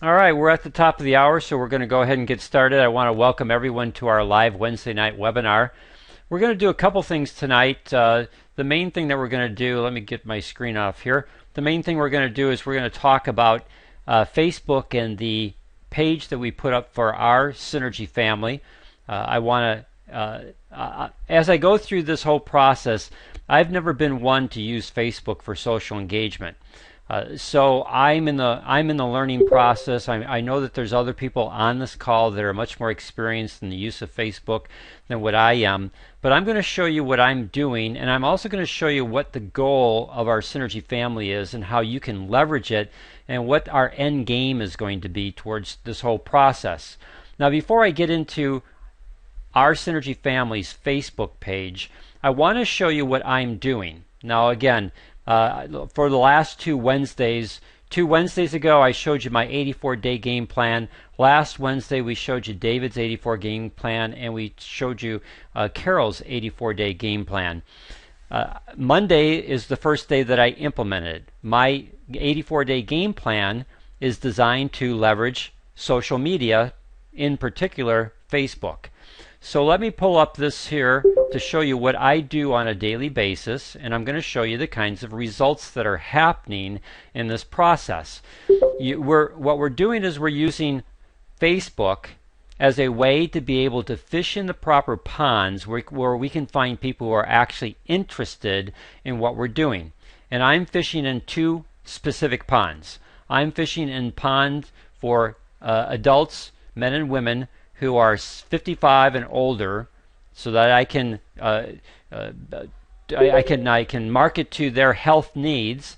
All right, we're at the top of the hour, so we're going to go ahead and get started. I want to welcome everyone to our live Wednesday night webinar. We're going to do a couple things tonight. The main thing that we're going to do, let me get my screen off here. The main thing we're going to do is we're going to talk about Facebook and the page that we put up for our Synergy family. I want to, as I go through this whole process, I've never been one to use Facebook for social engagement. So I'm in the learning process. I know that there's other people on this call that are much more experienced in the use of Facebook than what I am. But I'm going to show you what I'm doing, and I'm also going to show you what the goal of our Synergy family is and how you can leverage it and what our end game is going to be towards this whole process. Now, before I get into our Synergy family's Facebook page, I want to show you what I'm doing. Now, again, for the last two Wednesdays ago, I showed you my 84-day game plan. Last Wednesday, we showed you David's 84 game plan, and we showed you Carol's 84-day game plan. Monday is the first day that I implemented. My 84-day game plan is designed to leverage social media, in particular Facebook. So let me pull up this here to show you what I do on a daily basis, and I'm going to show you the kinds of results that are happening in this process. What we're doing is we're using Facebook as a way to be able to fish in the proper ponds where we can find people who are actually interested in what we're doing. And I'm fishing in two specific ponds. I'm fishing in ponds for adults, men and women, who are 55 and older, so that I can market to their health needs.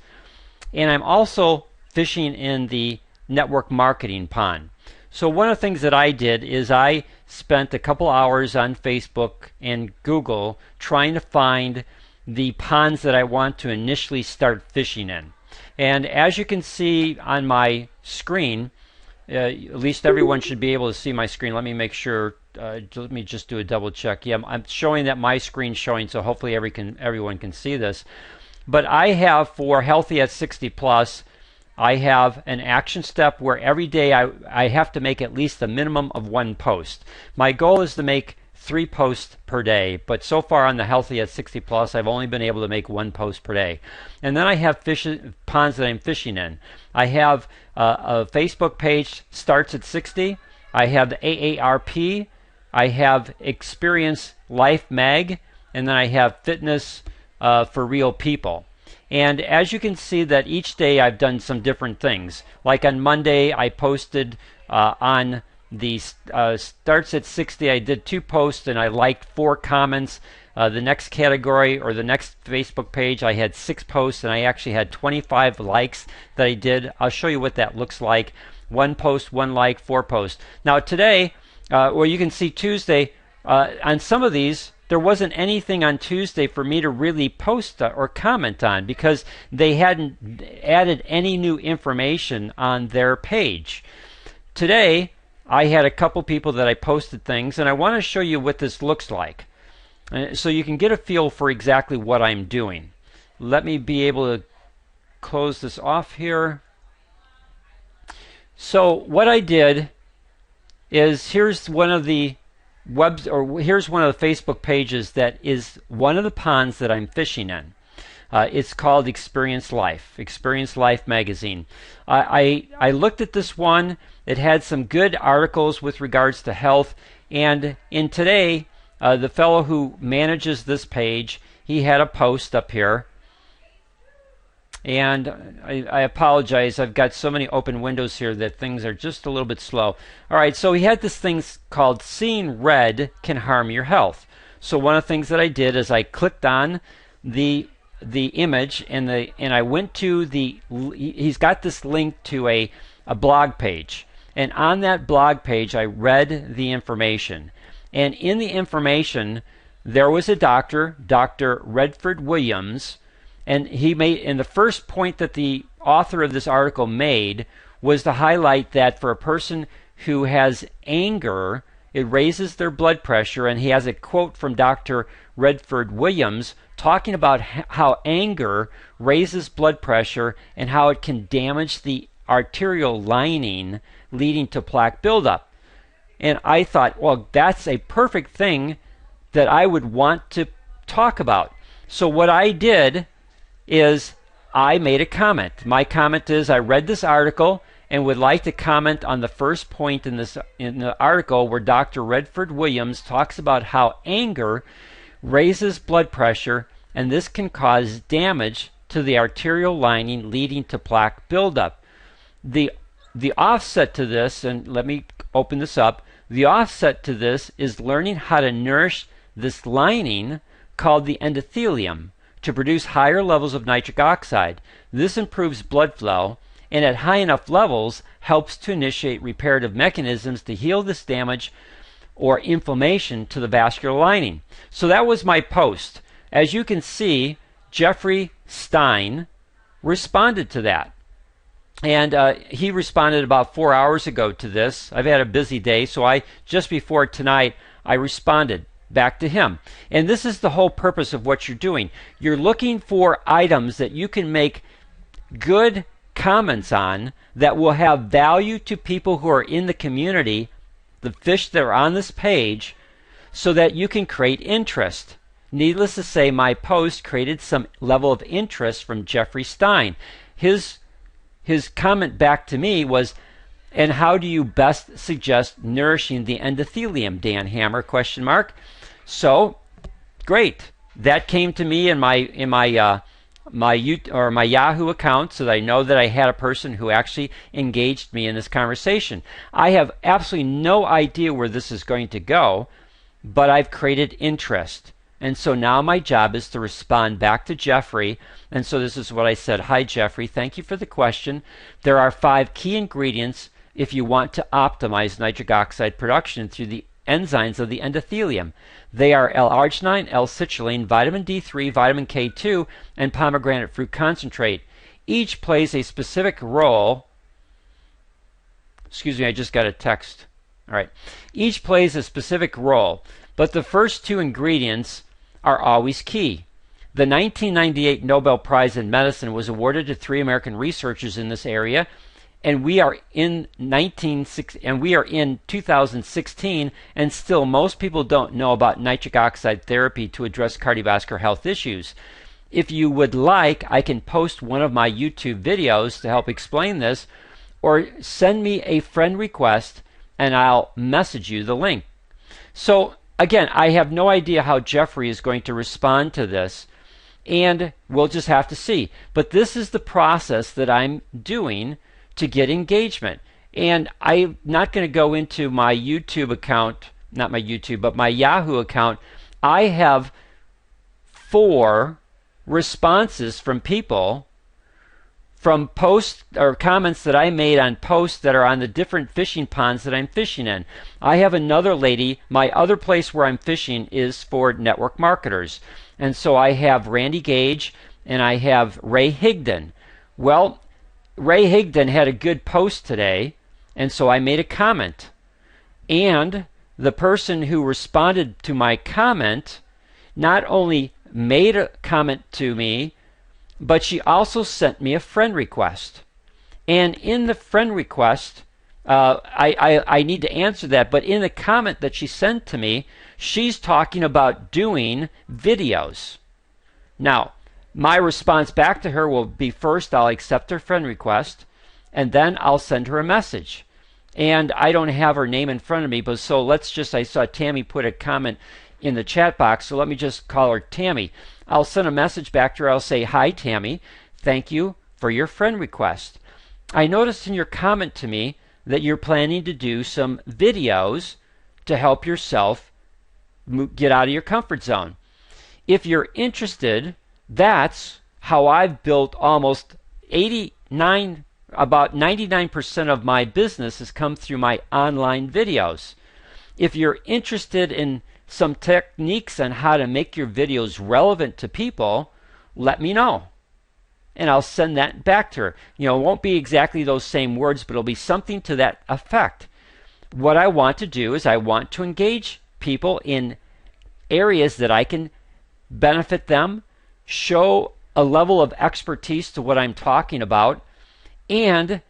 And I'm also fishing in the network marketing pond. So one of the things that I did is I spent a couple hours on Facebook and Google trying to find the ponds that I want to initially start fishing in. And as you can see on my screen, at least everyone should be able to see my screen. Let me make sure. Let me just do a double check. Yeah, I'm showing that my screen's showing, so hopefully everyone can see this. But I have, for Healthy at 60 Plus, I have an action step where every day I have to make at least a minimum of one post. My goal is to make 3 posts per day, but so far on the Healthy at 60 Plus, I've only been able to make 1 post per day. And then I have ponds that I'm fishing in. I have a Facebook page, starts at 60. I have the AARP. I have Experience Life Mag, and then I have Fitness for Real People. And as you can see that each day I've done some different things. Like on Monday, I posted on the starts at 60. I did 2 posts and I liked 4 comments. The next category, or the next Facebook page, I had 6 posts and I actually had 25 likes that I did. I'll show you what that looks like. 1 post, 1 like, 4 posts. Now today, well, you can see Tuesday, on some of these, there wasn't anything on Tuesday for me to really post or comment on because they hadn't added any new information on their page. Today, I had a couple people that I posted things, and I want to show you what this looks like, so you can get a feel for exactly what I'm doing. Let me be able to close this off here. So what I did is here's one of the here's one of the Facebook pages that is one of the ponds that I'm fishing in. It's called Experience Life magazine. I looked at this one. It had some good articles with regards to health, and in today, the fellow who manages this page, he had a post up here. And I apologize, I've got so many open windows here that things are just a little bit slow. Alright, so he had this thing called Seeing Red Can Harm Your Health. So one of the things that I did is I clicked on the image and I went to he's got this link to a blog page. And on that blog page I read the information. And in the information there was a doctor, Dr. Redford Williams, and the first point that the author of this article made was to highlight that for a person who has anger, it raises their blood pressure, and he has a quote from Dr. Redford Williams talking about how anger raises blood pressure and how it can damage the arterial lining leading to plaque buildup. And I thought, well, that's a perfect thing that I would want to talk about. So what I did is I made a comment. My comment is I read this article and would like to comment on the first point in the article where Dr. Redford Williams talks about how anger raises blood pressure, and this can cause damage to the arterial lining leading to plaque buildup. The offset to this, and let me open this up, the offset to this is learning how to nourish this lining called the endothelium to produce higher levels of nitric oxide. This improves blood flow, and at high enough levels helps to initiate reparative mechanisms to heal this damage or inflammation to the vascular lining. So that was my post. As you can see, Jeffrey Stein responded to that. And he responded about 4 hours ago to this. I've had a busy day, so just before tonight, I responded back to him. And this is the whole purpose of what you're doing. You're looking for items that you can make good comments on that will have value to people who are in the community, the fish that are on this page, so that you can create interest. Needless to say, my post created some level of interest from Jeffrey Stein. His comment back to me was, and how do you best suggest nourishing the endothelium, Dan Hammer, ? So, great. That came to me in my Yahoo account, so that I know that I had a person who actually engaged me in this conversation. I have absolutely no idea where this is going to go, but I've created interest. And so now my job is to respond back to Jeffrey. And so this is what I said. Hi, Jeffrey. Thank you for the question. There are 5 key ingredients if you want to optimize nitric oxide production through the enzymes of the endothelium. They are L-arginine, L-citrulline, vitamin D3, vitamin K2, and pomegranate fruit concentrate. Each plays a specific role. Excuse me, I just got a text. All right. Each plays a specific role, but the first 2 ingredients are always key. The 1998 Nobel Prize in Medicine was awarded to 3 American researchers in this area, and we are in 2016, and still most people don't know about nitric oxide therapy to address cardiovascular health issues. If you would like, I can post one of my YouTube videos to help explain this, or send me a friend request and I'll message you the link. So again, I have no idea how Jeffrey is going to respond to this, and we'll just have to see. But this is the process that I'm doing to get engagement. And I'm not going to go into my YouTube account, not my YouTube, but my Yahoo account. I have 4 responses from people from posts or comments that I made on posts that are on the different fishing ponds that I'm fishing in. I have another lady, my other place where I'm fishing is for network marketers. And so I have Randy Gage and I have Ray Higdon. Well, Ray Higdon had a good post today, and so I made a comment. And the person who responded to my comment not only made a comment to me, but she also sent me a friend request. And in the friend request, I need to answer that, but in the comment that she sent to me, she's talking about doing videos. Now, my response back to her will be, first I'll accept her friend request, and then I'll send her a message. And I don't have her name in front of me, but so let's just, I saw Tammy put a comment in the chat box, so let me just call her Tammy. I'll send a message back to her. I'll say, hi, Tammy. Thank you for your friend request. I noticed in your comment to me that you're planning to do some videos to help yourself get out of your comfort zone. If you're interested, that's how I've built almost about 99% of my business has come through my online videos. If you're interested in some techniques on how to make your videos relevant to people, let me know. And I'll send that back to her. You know, it won't be exactly those same words, but it'll be something to that effect. What I want to do is I want to engage people in areas that I can benefit them, show a level of expertise to what I'm talking about, and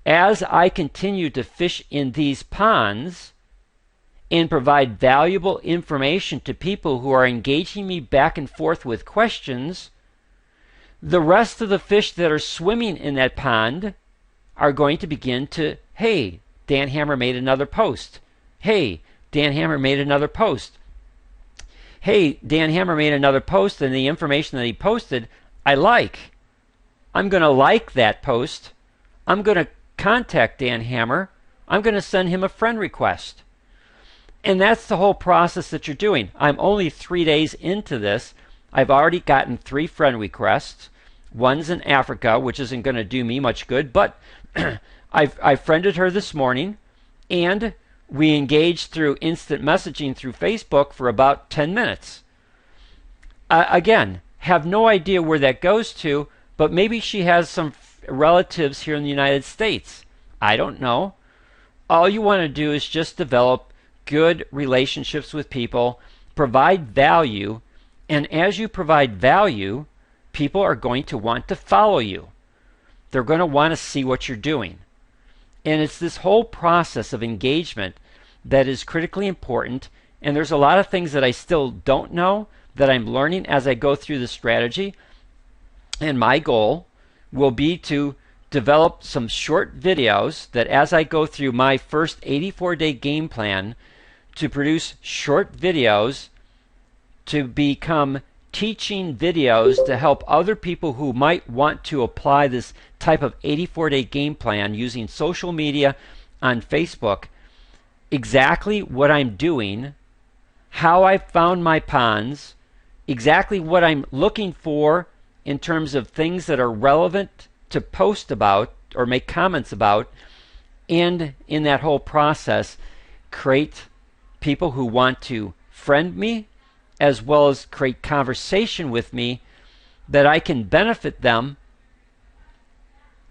as I continue to fish in these ponds and provide valuable information to people who are engaging me back and forth with questions, the rest of the fish that are swimming in that pond are going to begin to, hey, Dan Hammer made another post. Hey, Dan Hammer made another post. Hey, Dan Hammer made another post, and the information that he posted, I like. I'm going to like that post. I'm going to contact Dan Hammer. I'm going to send him a friend request. And that's the whole process that you're doing. I'm only 3 days into this. I've already gotten 3 friend requests. One's in Africa, which isn't going to do me much good, but I friended her this morning, and we engaged through instant messaging through Facebook for about 10 minutes. Again, have no idea where that goes to, but maybe she has some relatives here in the United States. I don't know. All you want to do is just develop good relationships with people, provide value, and as you provide value, people are going to want to follow you. They're going to want to see what you're doing. And it's this whole process of engagement that is critically important, and there's a lot of things that I still don't know that I'm learning as I go through the strategy. And my goal will be to develop some short videos that as I go through my first 84-day game plan, to produce short videos to become teaching videos to help other people who might want to apply this type of 84-day game plan using social media on Facebook, exactly what I'm doing, how I found my ponds, exactly what I'm looking for in terms of things that are relevant to post about or make comments about, and in that whole process create people who want to friend me as well as create conversation with me that I can benefit them,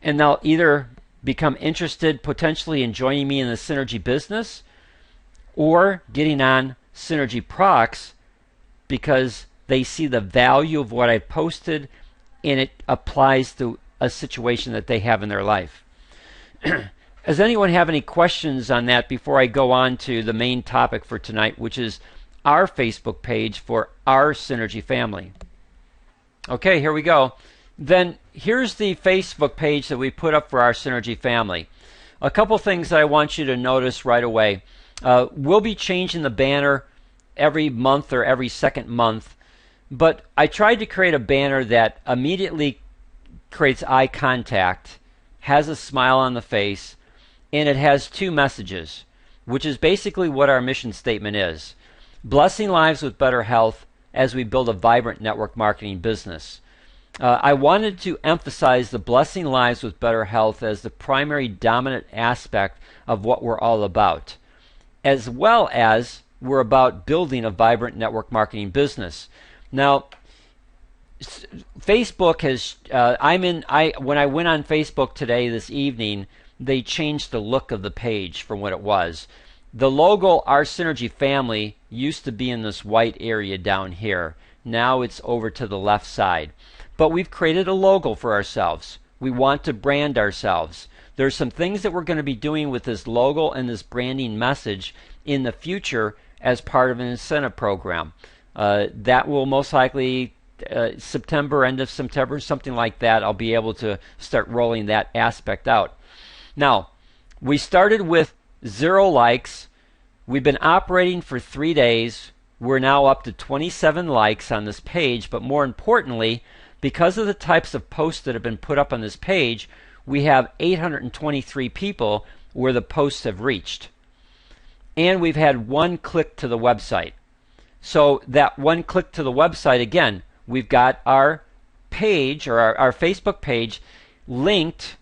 and they'll either become interested potentially in joining me in the Synergy business or getting on Synergy products because they see the value of what I posted and it applies to a situation that they have in their life. Does anyone have any questions on that before I go on to the main topic for tonight, which is our Facebook page for our Synergy family? Okay, here we go. Then here's the Facebook page that we put up for our Synergy family. A couple things that I want you to notice right away. We'll be changing the banner every month or every second month, but I tried to create a banner that immediately creates eye contact, has a smile on the face, and it has 2 messages, which is basically what our mission statement is. Blessing lives with better health as we build a vibrant network marketing business. I wanted to emphasize the blessing lives with better health as the primary dominant aspect of what we're all about, as well as we're about building a vibrant network marketing business. Now, Facebook has, when I went on Facebook today, this evening, they changed the look of the page from what it was. The logo, Our Synergy Family, used to be in this white area down here. Now it's over to the left side. But we've created a logo for ourselves. We want to brand ourselves. There's some things that we're going to be doing with this logo and this branding message in the future as part of an incentive program. That will most likely September, end of September, something like that. I'll be able to start rolling that aspect out. Now, we started with 0 likes. We've been operating for 3 days. We're now up to 27 likes on this page, but more importantly, because of the types of posts that have been put up on this page, we have 823 people where the posts have reached. And we've had 1 click to the website. So that 1 click to the website, again, we've got our page or our Facebook page linked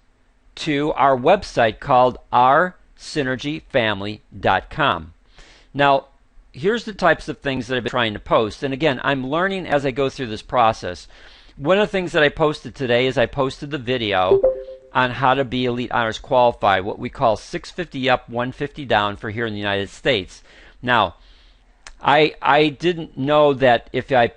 to our website called oursynergyfamily.com. Now, here's the types of things that I've been trying to post. And again, I'm learning as I go through this process. One of the things that I posted today is I posted the video on how to be Elite Honors Qualified, what we call 650 up, 150 down for here in the United States. Now, I didn't know that if I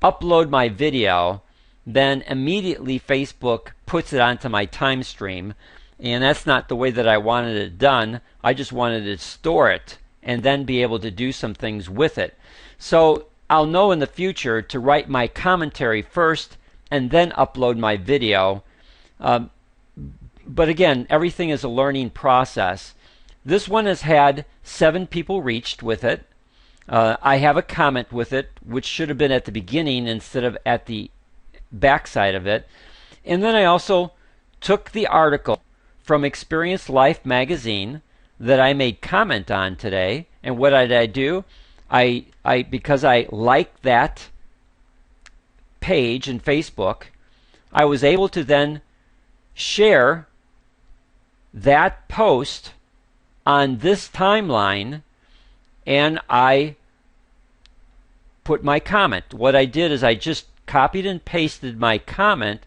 upload my video, then immediately Facebook puts it onto my time stream. And that's not the way that I wanted it done. I just wanted to store it and then be able to do some things with it. So I'll know in the future to write my commentary first and then upload my video. But again, everything is a learning process. This one has had 7 people reached with it. I have a comment with it, which should have been at the beginning instead of at the backside of it. And then I also took the article from Experience Life magazine that I made comment on today. And what did I do? I because I liked that page in Facebook, I was able to then share that post on this timeline, and I put my comment. What I did is I just copied and pasted my comment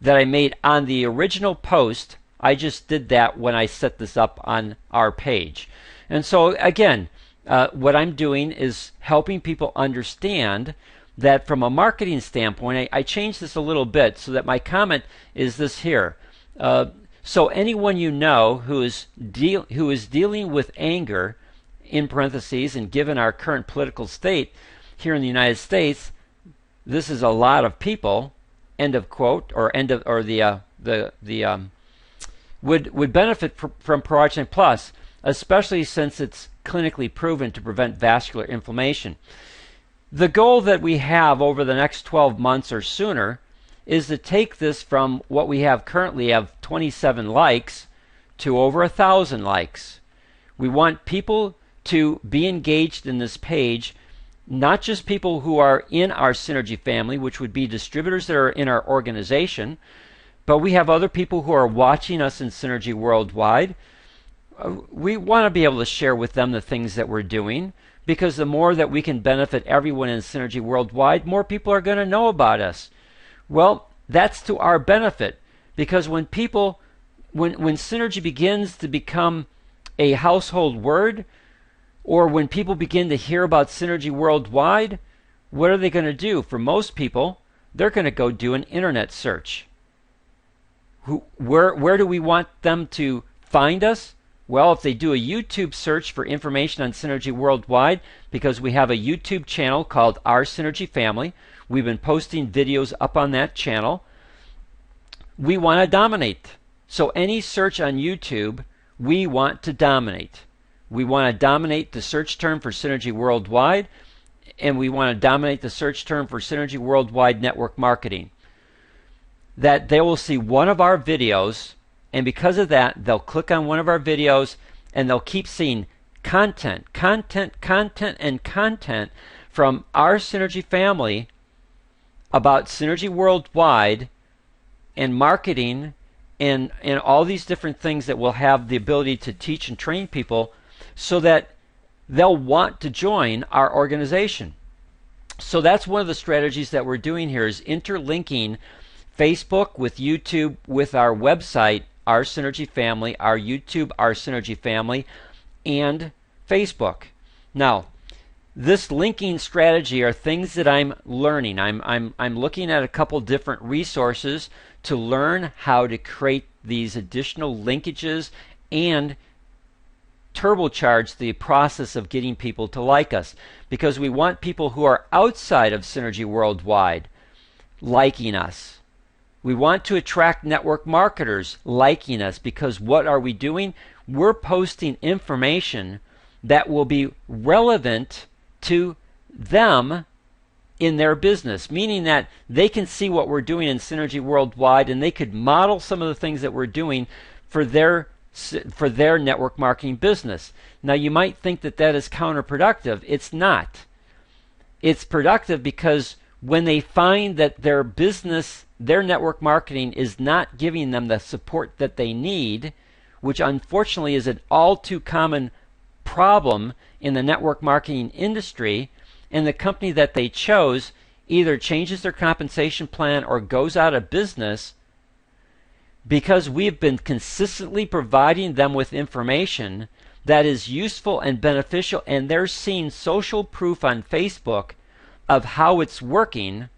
that I made on the original post. I just did that when I set this up on our page. And so again, what I'm doing is helping people understand that from a marketing standpoint, I changed this a little bit so that my comment is this here. So anyone you know who is dealing with anger, in parentheses, and given our current political state here in the United States, this is a lot of people. End of quote, or would benefit from Pro-Arginine Plus, especially since it's clinically proven to prevent vascular inflammation. The goal that we have over the next 12 months or sooner is to take this from what we have currently of 27 likes to over 1,000 likes. We want people to be engaged in this page, not just people who are in our Synergy family, which would be distributors that are in our organization, but we have other people who are watching us in Synergy worldwide. We want to be able to share with them the things that we're doing, because the more that we can benefit everyone in Synergy worldwide, more people are going to know about us. Well, that's to our benefit, because when Synergy begins to become a household word, or when people begin to hear about Synergy worldwide, what are they going to do? For most people, they're going to go do an internet search. Where do we want them to find us? Well, if they do a YouTube search for information on Synergy worldwide, because we have a YouTube channel called Our Synergy Family, we've been posting videos up on that channel. We want to dominate. So any search on YouTube, we want to dominate. We want to dominate the search term for Synergy worldwide, and we want to dominate the search term for Synergy worldwide network marketing. That they will see one of our videos, and because of that, they'll click on one of our videos and they'll keep seeing content from our Synergy family about Synergy worldwide and marketing and all these different things that we'll have the ability to teach and train people so that they'll want to join our organization. So that's one of the strategies that we're doing here, is interlinking Facebook with YouTube with our website, Our Synergy Family, our YouTube, Our Synergy Family, and Facebook. Now, this linking strategy are things that I'm learning. I'm looking at a couple different resources to learn how to create these additional linkages and turbocharge the process of getting people to like us, because we want people who are outside of Synergy worldwide liking us. We want to attract network marketers liking us, because what are we doing? We're posting information that will be relevant to them in their business, meaning that they can see what we're doing in Synergy worldwide and they could model some of the things that we're doing for their network marketing business. Now, you might think that that is counterproductive. It's not. It's productive because when they find that their business, their network marketing is not giving them the support that they need, which unfortunately is an all too common problem in the network marketing industry, and the company that they chose either changes their compensation plan or goes out of business, because we've been consistently providing them with information that is useful and beneficial, and they're seeing social proof on Facebook of how it's working,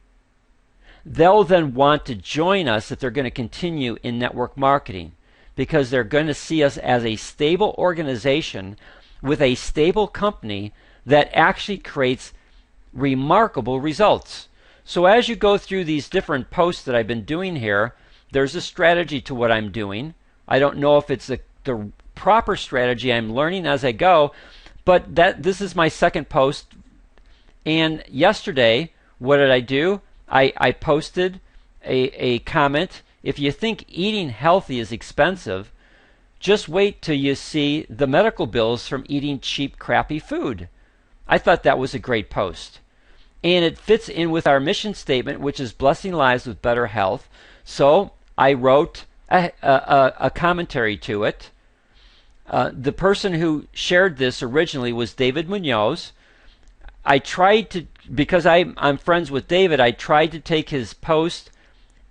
they'll then want to join us if they're going to continue in network marketing, because they're going to see us as a stable organization with a stable company that actually creates remarkable results. So as you go through these different posts that I've been doing here, there's a strategy to what I'm doing. I don't know if it's the proper strategy. I'm learning as I go, but this is my second post. And yesterday, what did I do? I posted a comment. If you think eating healthy is expensive, just wait till you see the medical bills from eating cheap, crappy food. I thought that was a great post. And it fits in with our mission statement, which is blessing lives with better health. So I wrote a commentary to it. The person who shared this originally was David Munoz. I tried to, because I'm friends with David, I tried to take his post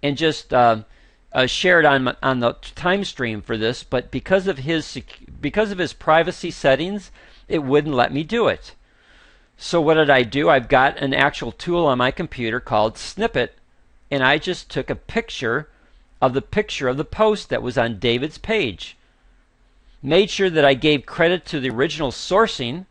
and just share it on the time stream for this, but because of his privacy settings, it wouldn't let me do it. So what did I do? I've got an actual tool on my computer called Snippet, and I just took a picture of the post that was on David's page. Made sure that I gave credit to the original sourcing,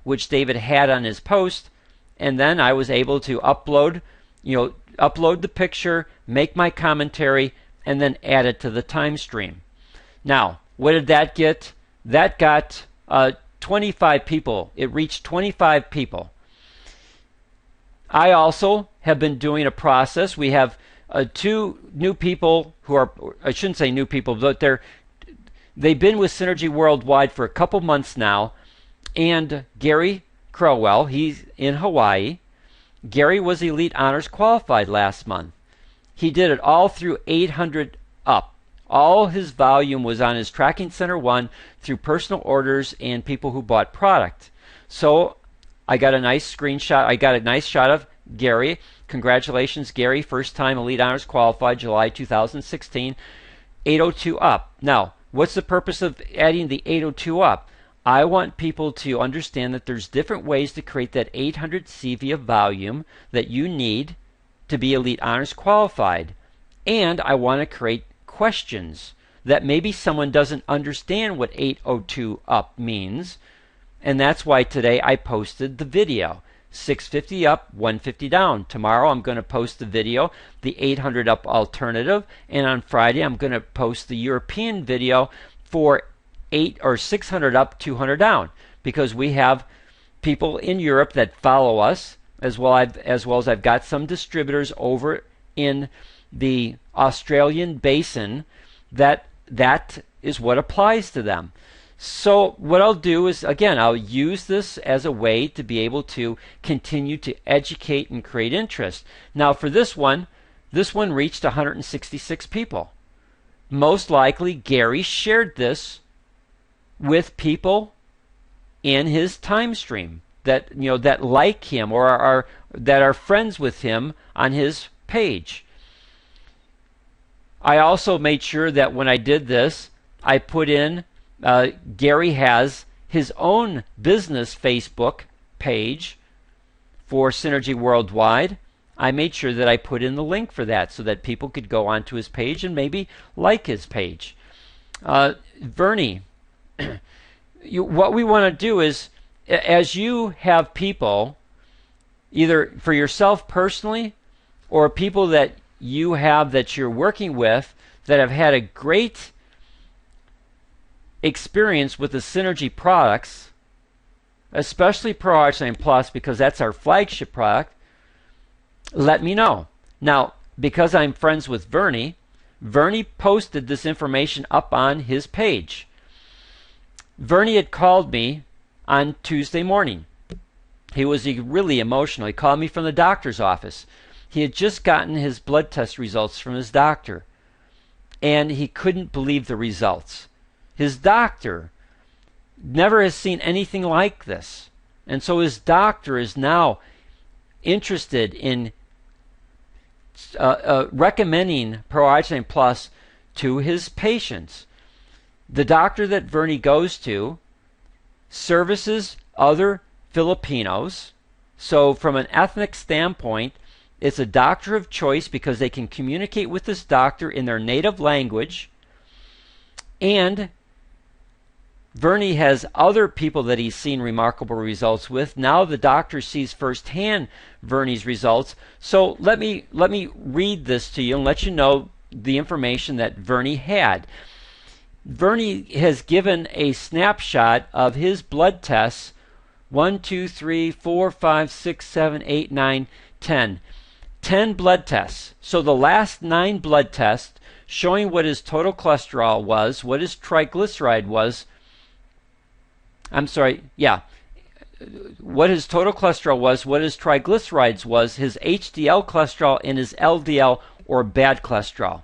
which David had on his post, and then I was able to upload the picture, make my commentary, and then add it to the time stream. Now, what did that get? That got 25 people. It reached 25 people. I also have been doing a process. We have 2 new people who are, I shouldn't say new people, but they've been with Synergy Worldwide for a couple months now. And Gary Crowell, he's in Hawaii. Gary was Elite Honors qualified last month. He did it all through 800 up. All his volume was on his Tracking Center 1 through personal orders and people who bought product. So I got a nice screenshot. I got a nice shot of Gary. Congratulations, Gary. First time Elite Honors qualified, July 2016. 802 up. Now, what's the purpose of adding the 802 up? I want people to understand that there's different ways to create that 800 CV of volume that you need to be Elite Honors qualified. And I want to create questions that maybe someone doesn't understand what 802 up means. And that's why today I posted the video. 650 up, 150 down. Tomorrow I'm going to post the video, the 800 up alternative. And on Friday I'm going to post the European video for 600 up, 200 down, because we have people in Europe that follow us, as well as I've got some distributors over in the Australian basin that is what applies to them. So what I'll do is, again, I'll use this as a way to be able to continue to educate and create interest. Now for this one reached 166 people. Most likely Gary shared this with people in his time stream that like him or that are friends with him on his page. I also made sure that when I did this, I put in Gary has his own business Facebook page for Synergy Worldwide. I made sure that I put in the link for that so that people could go onto his page and maybe like his page. Vernie, what we want to do is, as you have people, either for yourself personally or people that you have that you're working with that have had a great experience with the Synergy products, especially Pro Arginine Plus, because that's our flagship product, let me know. Now, because I'm friends with Vernie posted this information up on his page. Vernie had called me on Tuesday morning. He was really emotional. He called me from the doctor's office. He had just gotten his blood test results from his doctor, and he couldn't believe the results. His doctor never has seen anything like this, and so his doctor is now interested in recommending Pro Arginine Plus to his patients. The doctor that Vernie goes to services other Filipinos, so from an ethnic standpoint, it's a doctor of choice because they can communicate with this doctor in their native language. And Vernie has other people that he's seen remarkable results with. Now the doctor sees firsthand Vernie's results. So let me read this to you and let you know the information that Vernie had. Vernie has given a snapshot of his blood tests 1, 2, 3, 4, 5, 6, 7, 8, 9, 10. 10 blood tests. So the last 9 blood tests showing what his total cholesterol was, what his triglyceride was. What his total cholesterol was, what his triglycerides was, his HDL cholesterol, and his LDL or bad cholesterol.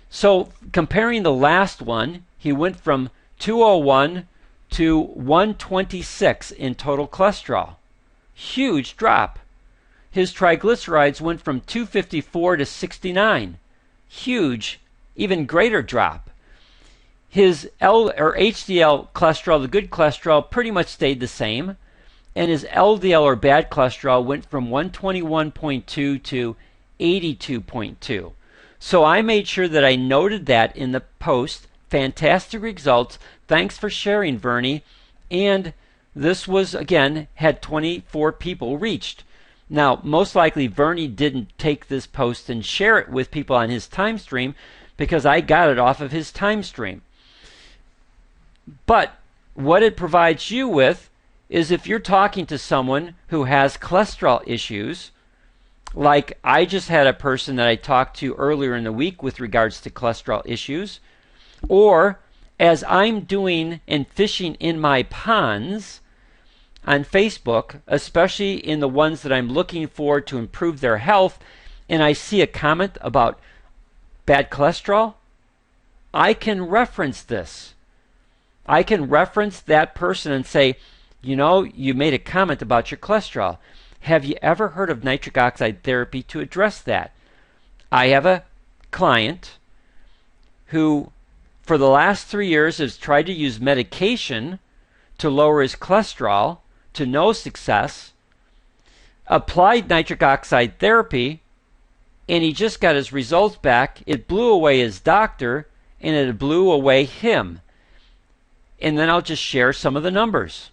So comparing the last one, he went from 201 to 126 in total cholesterol. Huge drop. His triglycerides went from 254 to 69. Huge, even greater drop. His HDL cholesterol, the good cholesterol, pretty much stayed the same. And his LDL or bad cholesterol went from 121.2 to 82.2. So I made sure that I noted that in the post. Fantastic results. Thanks for sharing, Vernie. And this was, again, had 24 people reached. Now, most likely Vernie didn't take this post and share it with people on his time stream because I got it off of his time stream. But what it provides you with is if you're talking to someone who has cholesterol issues, like I just had a person that I talked to earlier in the week with regards to cholesterol issues, or as I'm doing and fishing in my ponds on Facebook, especially in the ones that I'm looking for to improve their health, and I see a comment about bad cholesterol, I can reference this. I can reference that person and say, you know, you made a comment about your cholesterol. Have you ever heard of nitric oxide therapy to address that? I have a client who, for the last 3 years, has tried to use medication to lower his cholesterol to no success, applied nitric oxide therapy, and he just got his results back. It blew away his doctor, and it blew away him. And then I'll just share some of the numbers.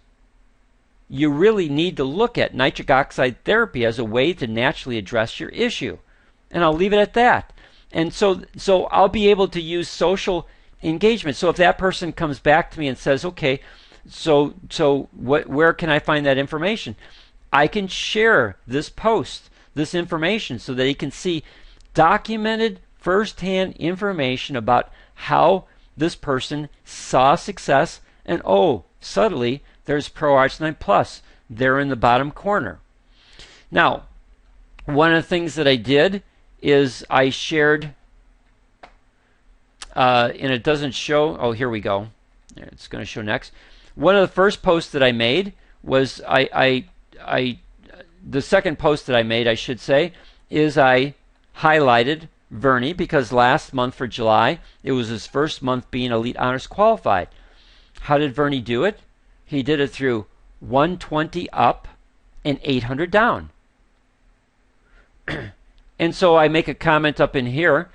You really need to look at nitric oxide therapy as a way to naturally address your issue. And I'll leave it at that. And so I'll be able to use social engagement. So if that person comes back to me and says, okay, where can I find that information? I can share this post, this information, so that he can see documented firsthand information about how this person saw success, and subtly, there's ProArginine Plus there in the bottom corner. Now, one of the things that I did is I shared, and it doesn't show, here we go. It's going to show next. One of the first posts that I made was, the second post that I made, I should say, is I highlighted Vernie because last month for July, it was his first month being Elite Honors qualified. How did Vernie do it? He did it through 120 up and 800 down. And so I make a comment up in here.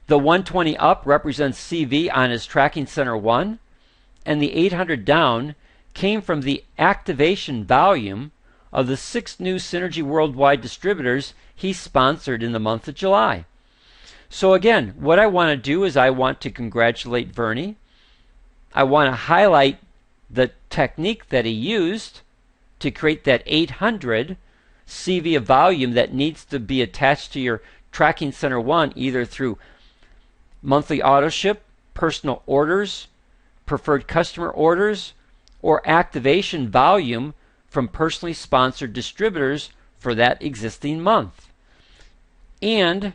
The 120 up represents CV on his tracking center 1, and the 800 down came from the activation volume of the 6 new Synergy Worldwide distributors he sponsored in the month of July. So again, what I want to do is I want to congratulate Vernie. I want to highlight the technique that he used to create that 800 CV of volume that needs to be attached to your tracking center 1, either through monthly auto ship, personal orders, preferred customer orders, or activation volume from personally sponsored distributors for that existing month. And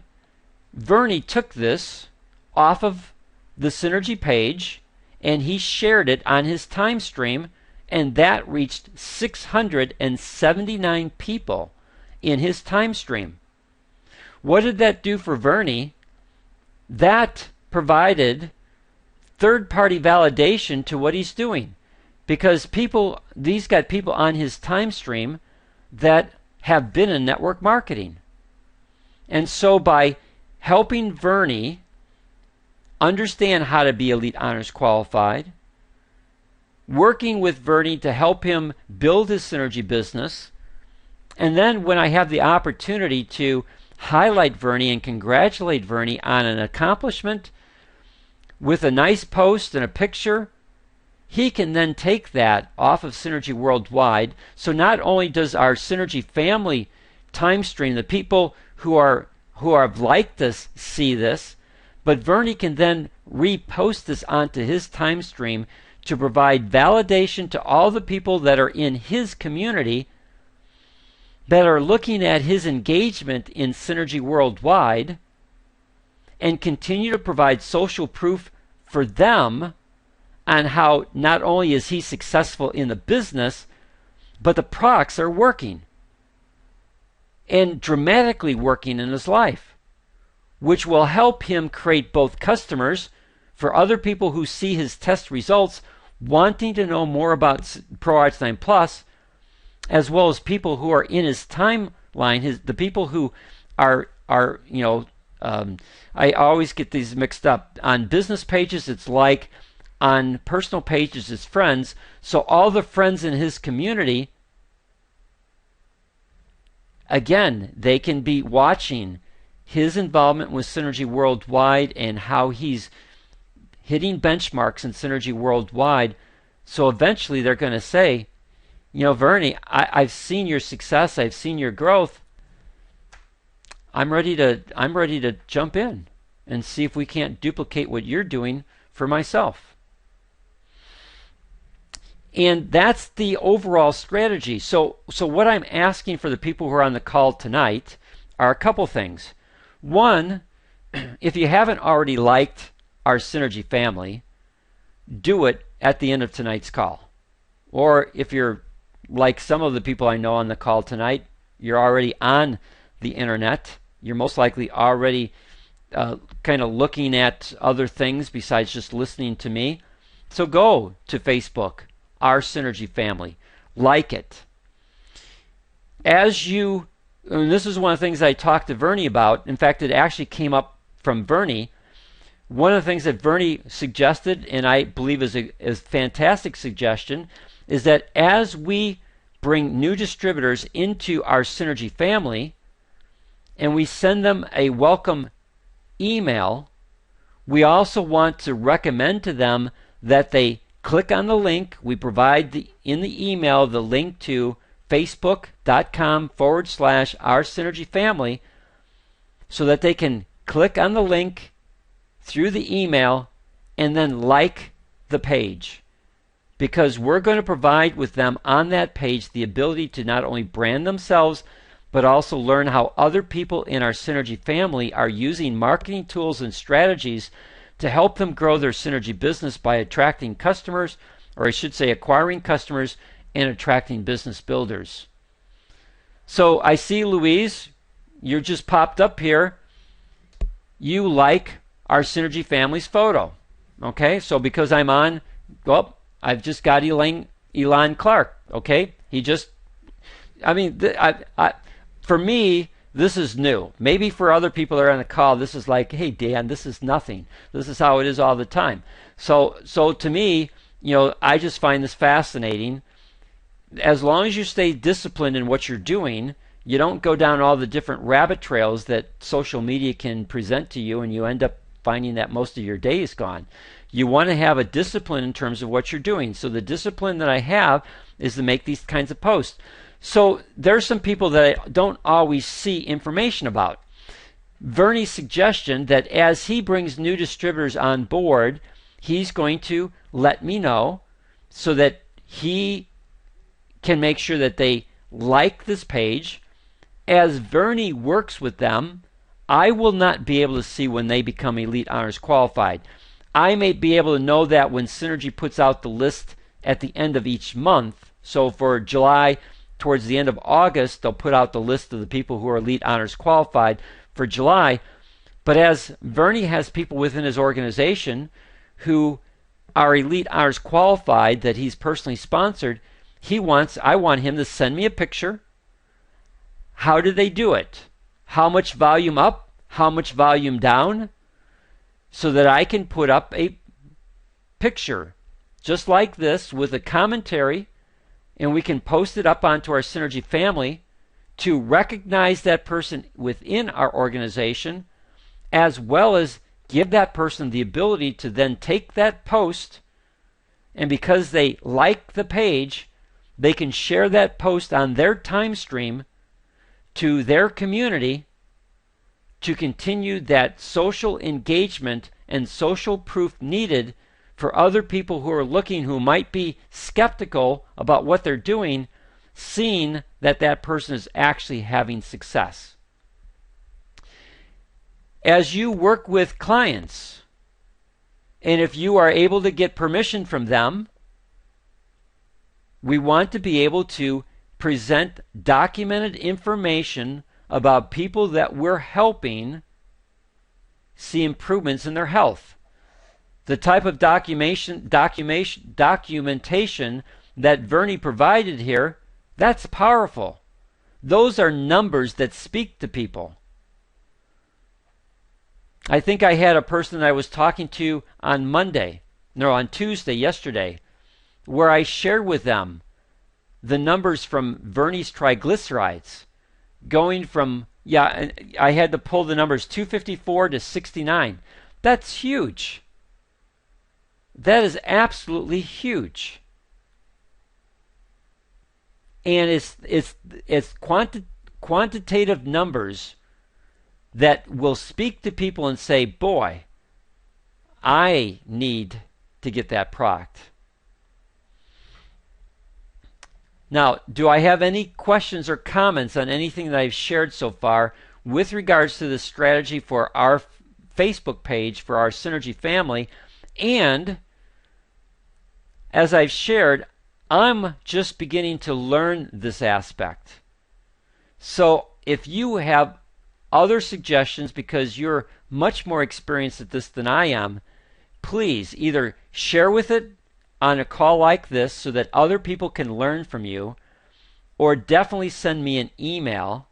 Vernie took this off of the Synergy page and he shared it on his time stream, and that reached 679 people in his time stream. What did that do for Vernie? That provided third-party validation to what he's doing, because these got people on his time stream that have been in network marketing. And so by helping Vernie understand how to be Elite Honors qualified, working with Vernie to help him build his synergy business, and then when I have the opportunity to highlight Vernie and congratulate Vernie on an accomplishment with a nice post and a picture, he can then take that off of Synergy Worldwide. So not only does our Synergy family time stream, the people who have liked us, see this, but Vernie can then repost this onto his time stream to provide validation to all the people that are in his community that are looking at his engagement in Synergy Worldwide, and continue to provide social proof for them on how not only is he successful in the business, but the products are working and dramatically working in his life, which will help him create both customers for other people who see his test results wanting to know more about Pro Arts 9 Plus, as well as people who are in his timeline, the people who are I always get these mixed up. On business pages, it's like; on personal pages, it's friends. So all the friends in his community, again, they can be watching his involvement with Synergy Worldwide and how he's hitting benchmarks in Synergy Worldwide. So eventually they're going to say, Vernie, I've seen your success, I've seen your growth. I'm ready to jump in and see if we can't duplicate what you're doing for myself. And that's the overall strategy. So what I'm asking for the people who are on the call tonight are a couple things. One, if you haven't already liked our Synergy family, do it at the end of tonight's call. Or if you're like some of the people I know on the call tonight, you're already on the internet. You're most likely already kind of looking at other things besides just listening to me. So go to Facebook, our Synergy family, like it. And this is one of the things I talked to Vernie about. In fact, it actually came up from Vernie. One of the things that Vernie suggested, and I believe is a fantastic suggestion, is that as we bring new distributors into our Synergy family and we send them a welcome email, we also want to recommend to them that they click on the link. We provide in the email the link to facebook.com/our Synergy family, so that they can click on the link through the email and then like the page. Because we're going to provide with them on that page the ability to not only brand themselves, but also learn how other people in our Synergy family are using marketing tools and strategies to help them grow their Synergy business by attracting customers, or I should say acquiring customers and attracting business builders. So I see, Louise, you just popped up here. You like our Synergy family's photo. Okay, so because I'm on, well, I've just got Elon Clark. Okay, for me, this is new. Maybe for other people that are on the call, this is like, hey, Dan, this is nothing. This is how it is all the time. So to me, I just find this fascinating. As long as you stay disciplined in what you're doing, you don't go down all the different rabbit trails that social media can present to you, and you end up finding that most of your day is gone. You want to have a discipline in terms of what you're doing. So the discipline that I have is to make these kinds of posts. So there's some people that I don't always see information about. Vernie's suggestion that as he brings new distributors on board, he's going to let me know so that he can make sure that they like this page. As Vernie works with them, I will not be able to see when they become Elite Honors qualified. I may be able to know that when Synergy puts out the list at the end of each month. So for July, towards the end of August, they'll put out the list of the people who are Elite Honors qualified for July. But as Vernie has people within his organization who are Elite Honors qualified that he's personally sponsored, I want him to send me a picture. How did they do it? How much volume up? How much volume down? so that I can put up a picture just like this with a commentary, and we can post it up onto our Synergy family to recognize that person within our organization, as well as give that person the ability to then take that post, and because they like the page, they can share that post on their time stream to their community to continue that social engagement and social proof needed for other people who are looking, who might be skeptical about what they're doing, seeing that that person is actually having success. As you work with clients, and if you are able to get permission from them, we want to be able to present documented information about people that we're helping see improvements in their health. The type of documentation that Vernie provided here, that's powerful. Those are numbers that speak to people. I think I had a person that I was talking to on Tuesday, yesterday, where I shared with them the numbers from Vernie's triglycerides going from, I had to pull the numbers 254 to 69. That's huge. That is absolutely huge. And it's quantitative numbers that will speak to people and say, boy, I need to get that product. Now, do I have any questions or comments on anything that I've shared so far with regards to the strategy for our Facebook page, for our Synergy family? And as I've shared, I'm just beginning to learn this aspect. So if you have other suggestions, because you're much more experienced at this than I am, please either share with it on a call like this so that other people can learn from you, or definitely send me an email,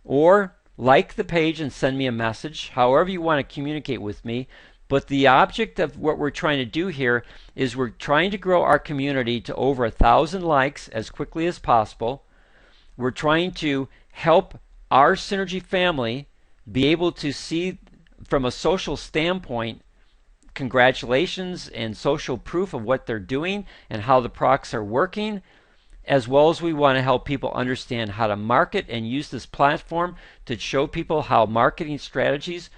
or like the page and send me a message, however you want to communicate with me. But the object of what we're trying to do here is we're trying to grow our community to over 1,000 likes as quickly as possible. We're trying to help our Synergy family be able to see from a social standpoint congratulations and social proof of what they're doing and how the products are working, as well as we want to help people understand how to market and use this platform to show people how marketing strategies,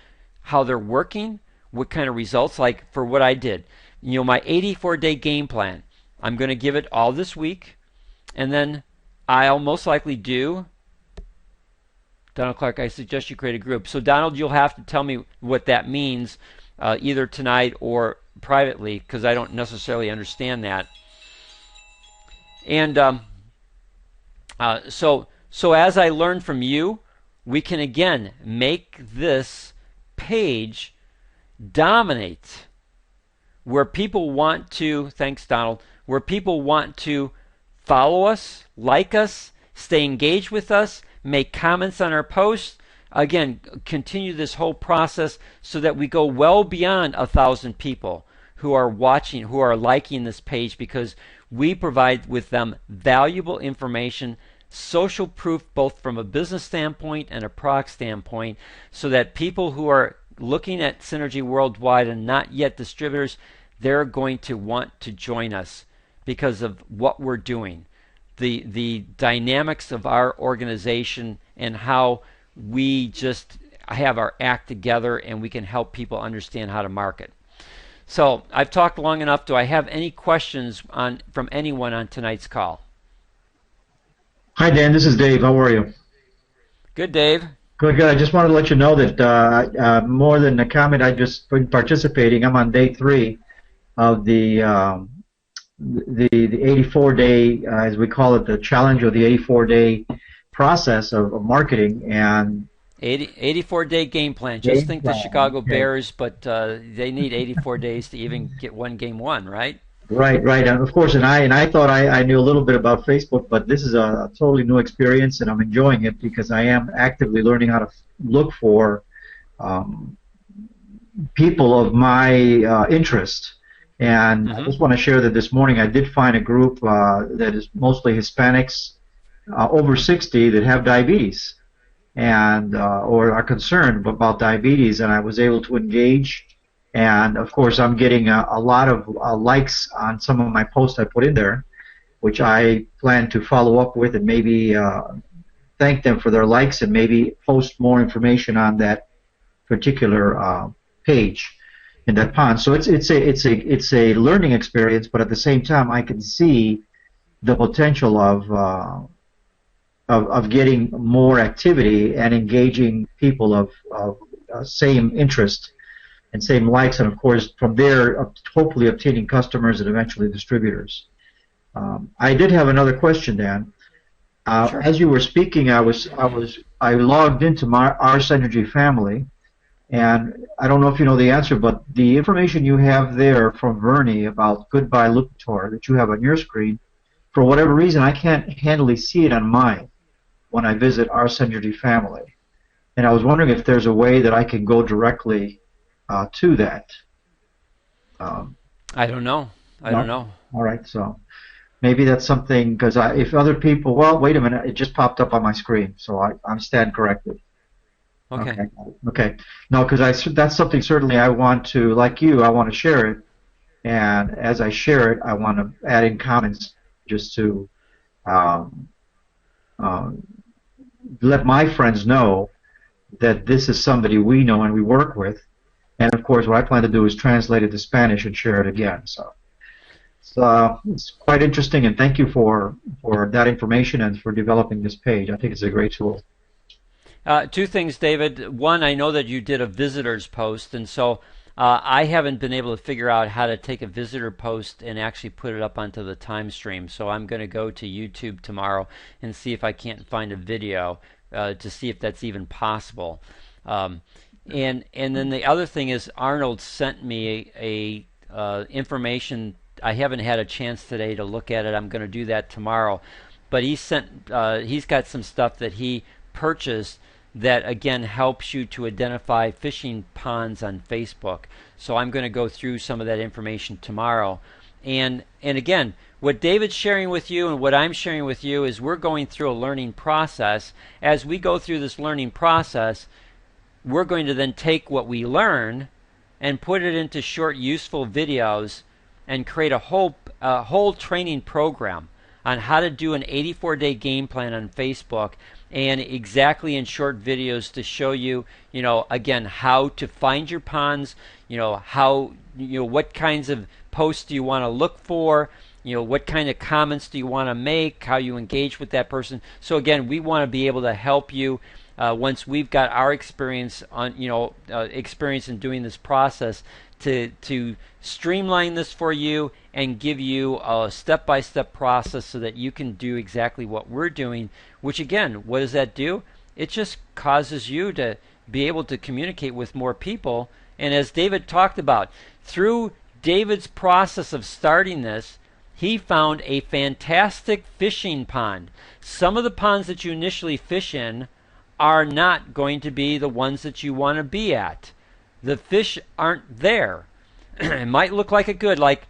how they're working, what kind of results, like for what I did. My 84-day game plan, I'm going to give it all this week, and then I'll most likely do, Donald Clark, I suggest you create a group. So Donald, you'll have to tell me what that means, either tonight or privately, because I don't necessarily understand that. And so as I learn from you, we can again make this page dominate, where people want to, thanks Donald, where people want to follow us, like us, stay engaged with us, make comments on our posts. Again, continue this whole process so that we go well beyond 1,000 people who are watching, who are liking this page, because we provide with them valuable information, social proof, both from a business standpoint and a product standpoint, so that people who are looking at Synergy worldwide and not yet distributors, they're going to want to join us because of what we're doing, the dynamics of our organization, and how we just have our act together and we can help people understand how to market. So I've talked long enough. Do I have any questions from anyone on tonight's call? Hi, Dan. This is Dave. How are you? Good, Dave. Good, good. I just wanted to let you know that more than a comment, I've just been participating. I'm on day 3 of the 84-day, as we call it, the challenge, or the 84-day process of marketing. And 84-day game plan. Just think the Chicago Bears, but they need 84 days to even get one game won, right? Right, right. And of course, and I thought I knew a little bit about Facebook, but this is a totally new experience, and I'm enjoying it because I am actively learning how to look for people of my interest. And I Hmm. just want to share that this morning I did find a group that is mostly Hispanics over 60 that have diabetes and or are concerned about diabetes, and I was able to engage. And of course, I'm getting a lot of likes on some of my posts I put in there, which I plan to follow up with and maybe thank them for their likes and maybe post more information on that particular page in that pond. So it's a learning experience, but at the same time, I can see the potential of getting more activity and engaging people of same interest and same likes, and of course from there hopefully obtaining customers and eventually distributors. I did have another question, Dan. Sure. As you were speaking, I logged into my Ars Energy family, and I don't know if you know the answer, but the information you have there from Vernie about Goodbye Lipitor that you have on your screen, for whatever reason, I can't handily see it on mine when I visit our Synergy family. And I was wondering if there's a way that I can go directly to that. Um, I don't know. I don't no? know. All right, so maybe that's something, because if other people, well, wait a minute, it just popped up on my screen, so I'm stand corrected. Okay. Okay, okay. No, because that's something certainly I want to, like you, I want to share it. And as I share it, I want to add in comments just to um, um, let my friends know that this is somebody we know and we work with. And of course, what I plan to do is translate it to Spanish and share it again. So it's quite interesting, and thank you for that information and for developing this page. I think it's a great tool. Two things, David. One, I know that you did a visitors post, and so I haven't been able to figure out how to take a visitor post and actually put it up onto the time stream. So I'm going to go to YouTube tomorrow and see if I can't find a video to see if that's even possible. Um, and then the other thing is Arnold sent me a information. I haven't had a chance today to look at it. I'm going to do that tomorrow. But he's got some stuff that he purchased that again helps you to identify fishing ponds on Facebook. So I'm going to go through some of that information tomorrow. And again, what David's sharing with you and what I'm sharing with you is we're going through a learning process. As we go through this learning process, we're going to then take what we learn and put it into short, useful videos and create a whole training program on how to do an 84-day game plan on Facebook and exactly in short videos to show you, again, how to find your ponds, what kinds of posts do you want to look for, what kind of comments do you want to make, how you engage with that person. So again, we want to be able to help you once we've got our experience experience in doing this process to streamline this for you and give you a step-by-step process so that you can do exactly what we're doing, which again, what does that do? It just causes you to be able to communicate with more people. And as David talked about, through David's process of starting this, he found a fantastic fishing pond. Some of the ponds that you initially fish in are not going to be the ones that you want to be at. The fish aren't there. It might look like a good, like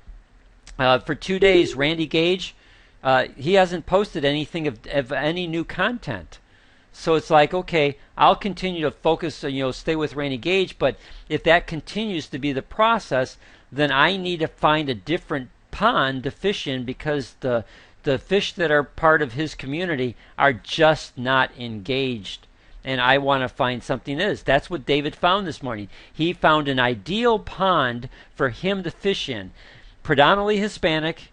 for 2 days, Randy Gage, he hasn't posted anything of any new content. So it's like, okay, I'll continue to focus, stay with Randy Gage, but if that continues to be the process, then I need to find a different pond to fish in because the fish that are part of his community are just not engaged. And I want to find something that is. That's what David found this morning. He found an ideal pond for him to fish in. Predominantly Hispanic,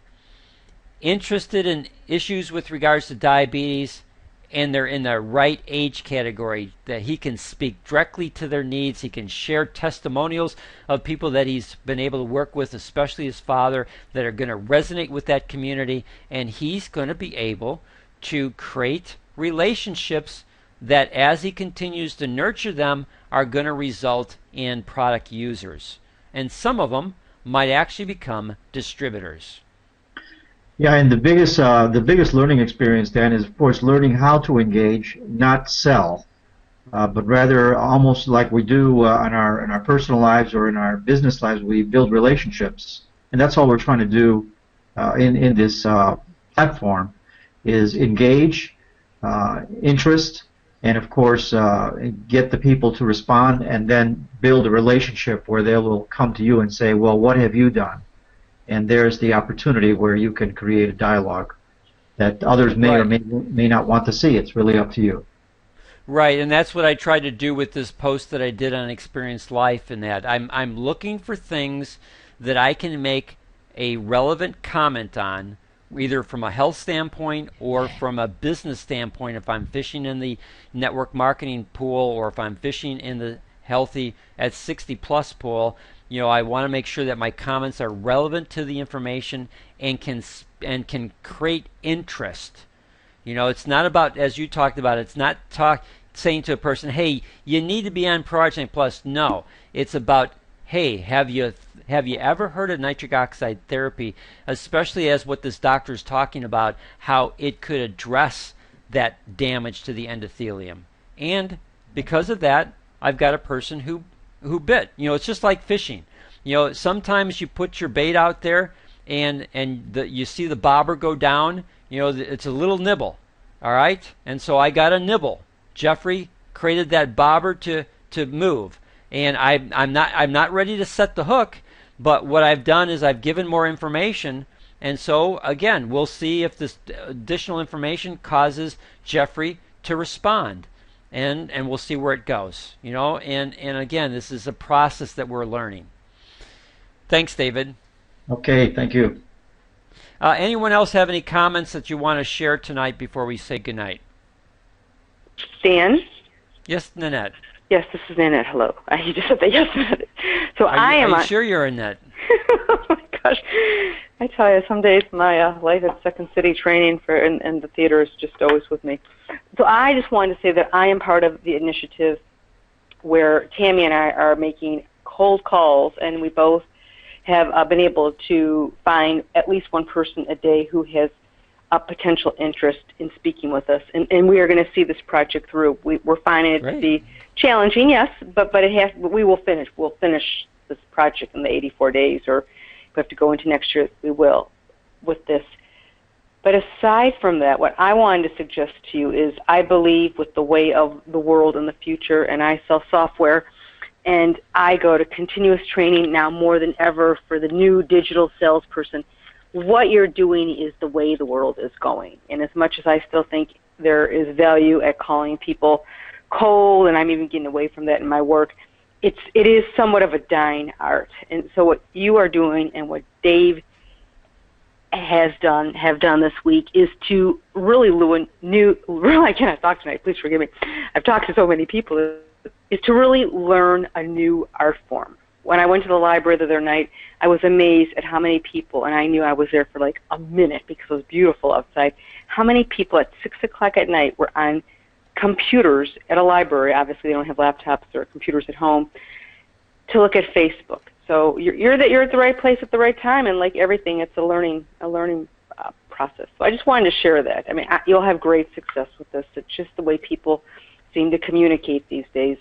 interested in issues with regards to diabetes, and they're in the right age category that he can speak directly to their needs. He can share testimonials of people that he's been able to work with, especially his father, that are going to resonate with that community, and he's going to be able to create relationships that as he continues to nurture them are going to result in product users. And some of them might actually become distributors. Yeah, and the biggest learning experience, Dan, is of course learning how to engage, not sell. but rather almost like we do in our personal lives or in our business lives, we build relationships, and that's all we're trying to do in this platform is engage, interest, and of course get the people to respond, and then build a relationship where they will come to you and say, well, what have you done? And there's the opportunity where you can create a dialogue that others may or may not want to see. It's really up to you. Right, and that's what I tried to do with this post that I did on Experienced Life. In that, I'm looking for things that I can make a relevant comment on, either from a health standpoint or from a business standpoint. If I'm fishing in the network marketing pool, or if I'm fishing in the healthy at 60 plus pool, I want to make sure that my comments are relevant to the information and can create interest. It's not about, as you talked about, it's not saying to a person, hey, you need to be on Project Plus. No, it's about, hey, have you ever heard of nitric oxide therapy, especially as what this doctor is talking about, how it could address that damage to the endothelium. And because of that, I've got a person who bit. It's just like fishing. Sometimes you put your bait out there and you see the bobber go down. It's a little nibble, all right? And so I got a nibble. Jeffrey created that bobber to move, and I'm not ready to set the hook, but what I've done is I've given more information, and so again we'll see if this additional information causes Jeffrey to respond, and we'll see where it goes. And again, this is a process that we're learning. Thanks, David. Okay, thank you. Anyone else have any comments that you want to share tonight before we say goodnight? Dan? Yes, Nanette. Yes, this is Nanette. Hello. You just said that. Yes, Nanette. So are you sure you're Annette? Oh my gosh! I tell you, some days my life at Second City training and the theater is just always with me. So I just wanted to say that I am part of the initiative where Tammy and I are making cold calls, and we both have been able to find at least one person a day who has a potential interest in speaking with us, and we are going to see this project through. We're finding it to be challenging, yes, but we will finish. We'll finish this project in the 84 days, or if we have to go into next year, we will with this. But aside from that, what I wanted to suggest to you is I believe with the way of the world in the future, and I sell software, and I go to continuous training now more than ever for the new digital salesperson. What you're doing is the way the world is going. And as much as I still think there is value at calling people cold, and I'm even getting away from that in my work, it is somewhat of a dying art. And so what you are doing and what Dave have done this week is to really I cannot talk tonight, please forgive me. I've talked to so many people, is to really learn a new art form. When I went to the library the other night, I was amazed at how many people, and I knew I was there for like a minute because it was beautiful outside, how many people at 6 o'clock at night were on computers at a library. Obviously, they don't have laptops or computers at home, to look at Facebook. So you're at the right place at the right time, and like everything, it's a learning process. So I just wanted to share that. I mean, you'll have great success with this. It's just the way people seem to communicate these days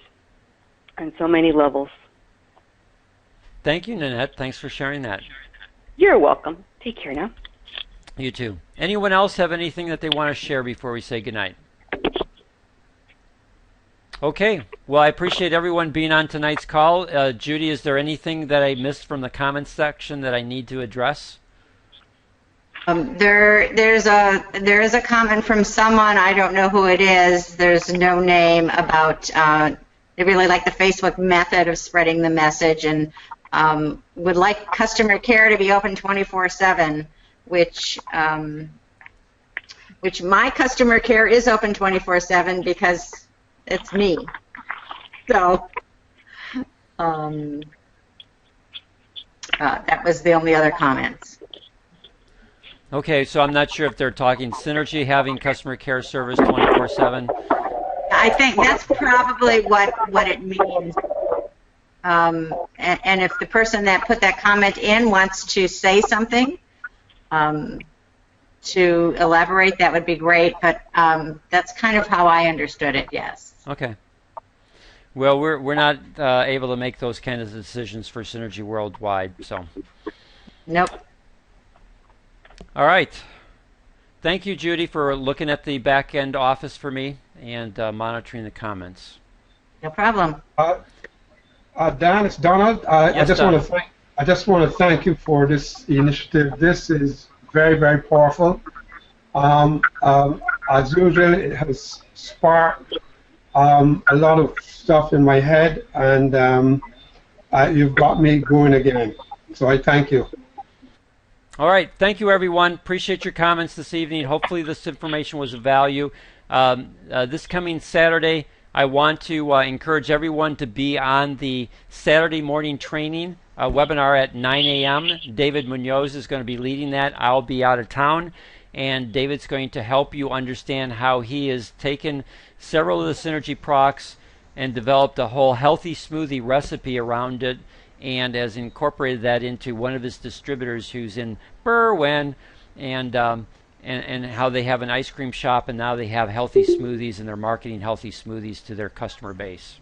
on so many levels. Thank you, Nanette. Thanks for sharing that. You're welcome. Take care now. You too. Anyone else have anything that they want to share before we say goodnight? Okay. Well, I appreciate everyone being on tonight's call. Judy, is there anything that I missed from the comments section that I need to address? There is a comment from someone, I don't know who it is, there's no name, about they really like the Facebook method of spreading the message, and would like customer care to be open 24/7, which my customer care is open 24/7 because it's me. So that was the only other comments. Okay, so I'm not sure if they're talking Synergy having customer care service 24/7. I think that's probably what it means. And if the person that put that comment in wants to say something to elaborate, that would be great. But that's kind of how I understood it, yes. Okay. Well, we're not able to make those kind of decisions for Synergy Worldwide. So. Nope. All right. Thank you, Judy, for looking at the back end office for me and monitoring the comments. No problem. Dan, it's Donald. Yes, I just want to thank you for this initiative. This is very, very powerful. As usual, it has sparked a lot of stuff in my head, and you've got me going again. So I thank you. All right. Thank you, everyone. Appreciate your comments this evening. Hopefully this information was of value. This coming Saturday, I want to encourage everyone to be on the Saturday morning training webinar at 9 a.m. David Munoz is going to be leading that. I'll be out of town, and David's going to help you understand how he has taken several of the Synergy products and developed a whole healthy smoothie recipe around it, and has incorporated that into one of his distributors who's in Berwyn, and how they have an ice cream shop, and now they have healthy smoothies, and they're marketing healthy smoothies to their customer base.